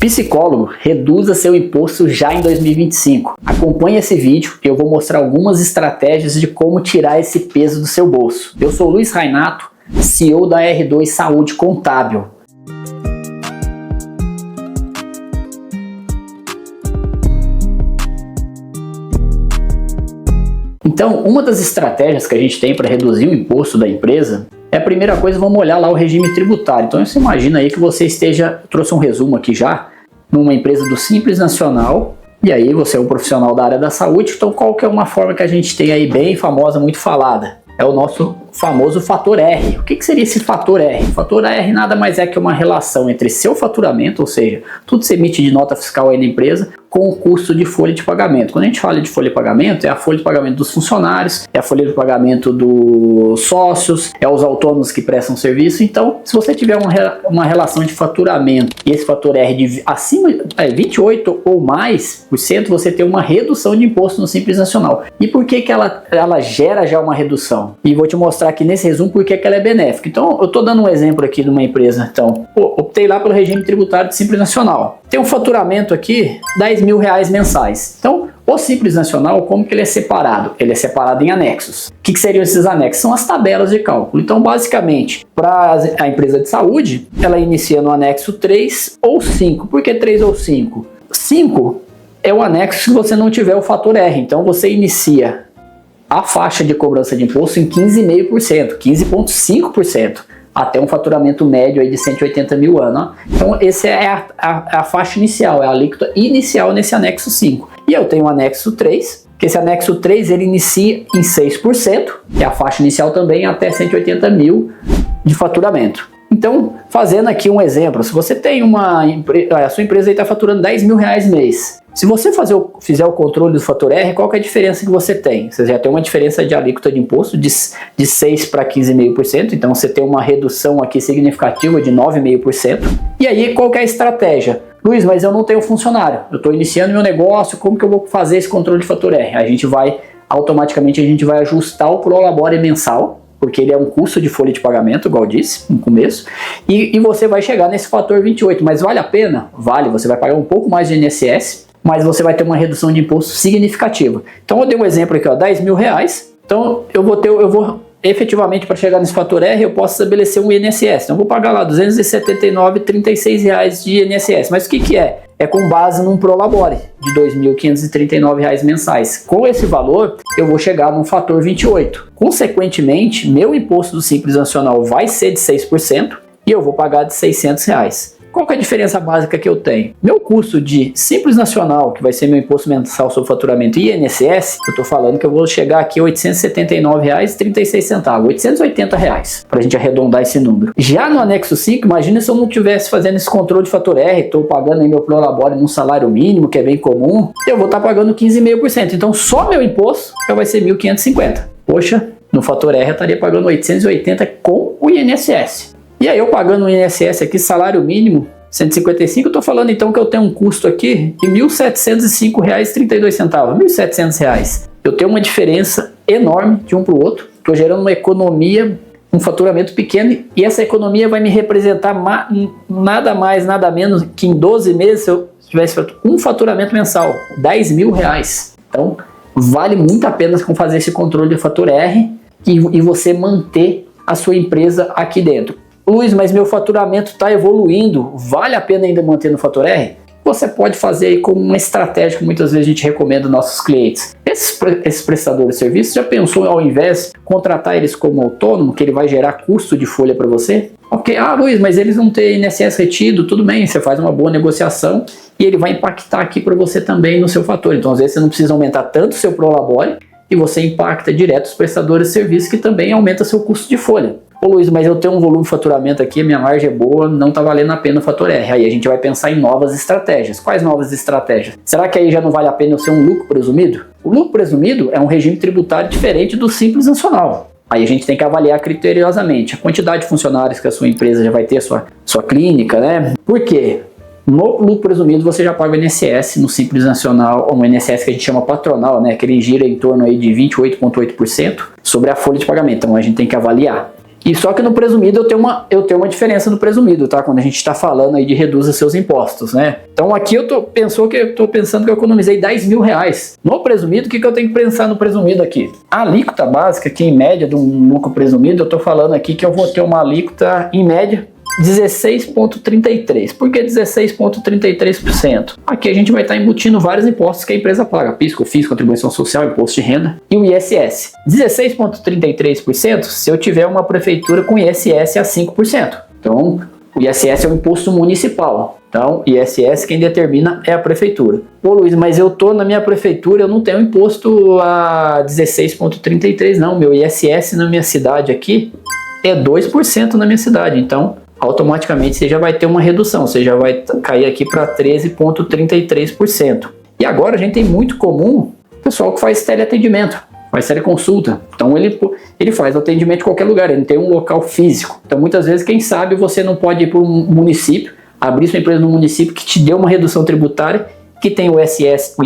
Psicólogo, reduza seu imposto já em 2025. Acompanhe esse vídeo e eu vou mostrar algumas estratégias de como tirar esse peso do seu bolso. Eu sou Luiz Rainato, CEO da R2 Saúde Contábil. Então, uma das estratégias que a gente tem para reduzir o imposto da empresa é a primeira coisa, vamos olhar lá o regime tributário. Então você imagina aí que você trouxe um resumo aqui já, numa empresa do Simples Nacional, e aí você é um profissional da área da saúde, então qual que é uma forma que a gente tem aí bem famosa, muito falada? É o nosso famoso fator R. O que seria esse fator R? O fator R nada mais é que uma relação entre seu faturamento, ou seja, tudo que você emite de nota fiscal aí na empresa, com o custo de folha de pagamento. Quando a gente fala de folha de pagamento, é a folha de pagamento dos funcionários, é a folha de pagamento dos sócios, é os autônomos que prestam serviço. Então, se você tiver uma relação de faturamento e esse fator R de acima de 28 ou mais por cento, você tem uma redução de imposto no Simples Nacional. E por que ela gera já uma redução? E vou te mostrar aqui nesse resumo por que ela é benéfica. Então, eu estou dando um exemplo aqui de uma empresa. Então, optei lá pelo regime tributário de Simples Nacional. Tem um faturamento aqui, R$10 mil mensais. Então, o Simples Nacional, como que ele é separado? Ele é separado em anexos. O que seriam esses anexos? São as tabelas de cálculo. Então, basicamente, para a empresa de saúde, ela inicia no anexo 3 ou 5. Por que 3 ou 5? 5 é o anexo se você não tiver o fator R. Então, você inicia a faixa de cobrança de imposto em 15,5%, 15,5%. Até um faturamento médio aí de 180 mil ano. Então, essa é a faixa inicial, é a alíquota inicial nesse anexo 5. E eu tenho o anexo 3, que esse anexo 3 ele inicia em 6%, que é a faixa inicial também, até 180 mil de faturamento. Então, fazendo aqui um exemplo, se você tem a sua empresa está faturando R$10 mil mês. Se você fizer o controle do fator R, qual que é a diferença que você tem? Você já tem uma diferença de alíquota de imposto de 6 para 15,5%, então você tem uma redução aqui significativa de 9,5%. E aí, qual que é a estratégia? Luiz, mas eu não tenho funcionário, eu estou iniciando meu negócio, como que eu vou fazer esse controle de fator R? Automaticamente a gente vai ajustar o prolabore mensal, porque ele é um custo de folha de pagamento, igual eu disse no começo, e você vai chegar nesse fator 28, mas vale a pena? Vale, você vai pagar um pouco mais de INSS, mas você vai ter uma redução de imposto significativa. Então eu dei um exemplo aqui, ó, R$10 mil, então eu vou efetivamente, para chegar nesse fator R, eu posso estabelecer um INSS, então eu vou pagar lá R$279,36 de INSS, mas o que é? É com base num prolabore de R$2.539 mensais. Com esse valor, eu vou chegar num fator 28. Consequentemente, meu imposto do Simples Nacional vai ser de 6% e eu vou pagar de R$600. Qual que é a diferença básica que eu tenho? Meu custo de Simples Nacional, que vai ser meu imposto mensal sobre faturamento, e INSS, eu estou falando que eu vou chegar aqui a R$ 879,36, R$ 880, para a gente arredondar esse número. Já no anexo 5, imagina se eu não estivesse fazendo esse controle de fator R, estou pagando aí meu prolabore num salário mínimo, que é bem comum, eu vou estar pagando 15,5%. Então só meu imposto já vai ser R$ 1.550. Poxa, no fator R eu estaria pagando 880 com o INSS. E aí eu pagando o INSS aqui, salário mínimo, 155, eu estou falando então que eu tenho um custo aqui de R$ 1.705,32, R$ 1.700. Eu tenho uma diferença enorme de um para o outro, estou gerando uma economia, um faturamento pequeno, e essa economia vai me representar nada mais, nada menos que em 12 meses, se eu tivesse um faturamento mensal, R$10 mil. Então, vale muito a pena fazer esse controle de fator R e você manter a sua empresa aqui dentro. Luiz, mas meu faturamento está evoluindo, vale a pena ainda manter no fator R? Você pode fazer aí como uma estratégia que muitas vezes a gente recomenda aos nossos clientes. Esses prestadores de serviço, já pensou ao invés de contratar eles como autônomo, que ele vai gerar custo de folha para você? Ok, Luiz, mas eles vão ter INSS retido, tudo bem, você faz uma boa negociação e ele vai impactar aqui para você também no seu fator. Então às vezes você não precisa aumentar tanto o seu prolabore e você impacta direto os prestadores de serviço, que também aumenta seu custo de folha. Ô Luiz, mas eu tenho um volume de faturamento aqui, minha margem é boa, não está valendo a pena o fator R. Aí a gente vai pensar em novas estratégias. Quais novas estratégias? Será que aí já não vale a pena eu ser um lucro presumido? O lucro presumido é um regime tributário diferente do Simples Nacional. Aí a gente tem que avaliar criteriosamente a quantidade de funcionários que a sua empresa já vai ter, sua clínica, né? Por quê? No lucro presumido você já paga o INSS, no Simples Nacional, ou no INSS que a gente chama patronal, né? Que ele gira em torno aí de 28,8% sobre a folha de pagamento. Então a gente tem que avaliar. E só que no presumido eu tenho uma diferença no presumido, tá? Quando a gente está falando aí de reduzir seus impostos, né? Então aqui eu tô pensando que eu economizei 10 mil reais. No presumido, o que eu tenho que pensar no presumido aqui? A alíquota básica, que em média de um lucro presumido, eu tô falando aqui que eu vou ter uma alíquota em média 16,33%. Por que 16,33%? Aqui a gente vai estar embutindo vários impostos que a empresa paga: PIS, COFINS, contribuição social, imposto de renda e o ISS. 16,33% se eu tiver uma prefeitura com ISS a 5%. Então, o ISS é o imposto municipal. Então, ISS quem determina é a prefeitura. Pô, Luiz, mas eu tô na minha prefeitura, eu não tenho imposto a 16,33%, não. Meu ISS na minha cidade aqui é 2% na minha cidade. Então, automaticamente você já vai ter uma redução, você já vai cair aqui para 13,33%. E agora a gente tem muito comum o pessoal que faz teleatendimento, faz teleconsulta. Então ele faz atendimento em qualquer lugar, ele não tem um local físico. Então muitas vezes, quem sabe, você não pode ir para um município, abrir sua empresa no município que te dê uma redução tributária, que tem o ISS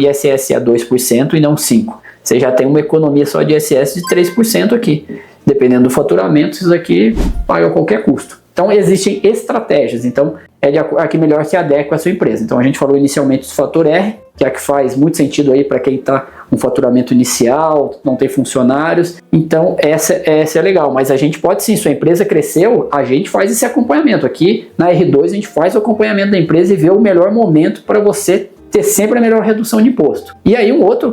a 2% e não 5%. Você já tem uma economia só de ISS de 3% aqui. Dependendo do faturamento, isso aqui paga qualquer custo. Então existem estratégias, então é a que melhor se adequa à sua empresa. Então a gente falou inicialmente do fator R, que é a que faz muito sentido aí para quem está com faturamento inicial, não tem funcionários. Então essa é legal, mas a gente pode sim, sua empresa cresceu, a gente faz esse acompanhamento. Aqui na R2 a gente faz o acompanhamento da empresa e vê o melhor momento para você ter sempre a melhor redução de imposto. E aí outro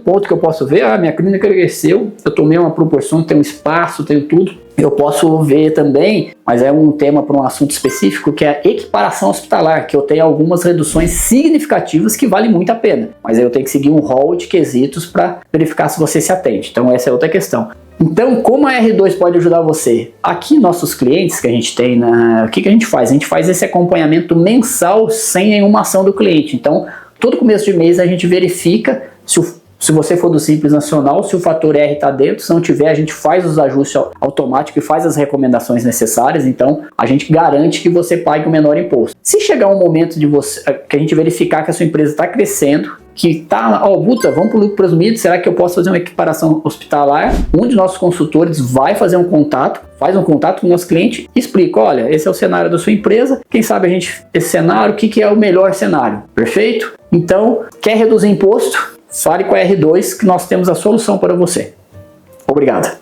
ponto que eu posso ver: minha clínica cresceu, eu tomei uma proporção, tenho espaço, tenho tudo. Eu posso ver também, mas é um tema para um assunto específico, que é a equiparação hospitalar, que eu tenho algumas reduções significativas que valem muito a pena, mas aí eu tenho que seguir um rol de quesitos para verificar se você se atende. Então essa é outra questão. Então, como a R2 pode ajudar você? Aqui, nossos clientes que a gente tem, o que a gente faz? A gente faz esse acompanhamento mensal sem nenhuma ação do cliente. Então, todo começo de mês a gente verifica se você for do Simples Nacional, se o fator R está dentro. Se não tiver, a gente faz os ajustes automáticos e faz as recomendações necessárias. Então, a gente garante que você pague o menor imposto. Se chegar um momento que a gente verificar que a sua empresa está crescendo, que está, Buta, vamos para o lucro presumido, será que eu posso fazer uma equiparação hospitalar? Um de nossos consultores vai fazer faz um contato com o nosso cliente, explica: olha, esse é o cenário da sua empresa, quem sabe esse cenário, o que é o melhor cenário? Perfeito? Então, quer reduzir imposto? Fale com a R2 que nós temos a solução para você. Obrigado.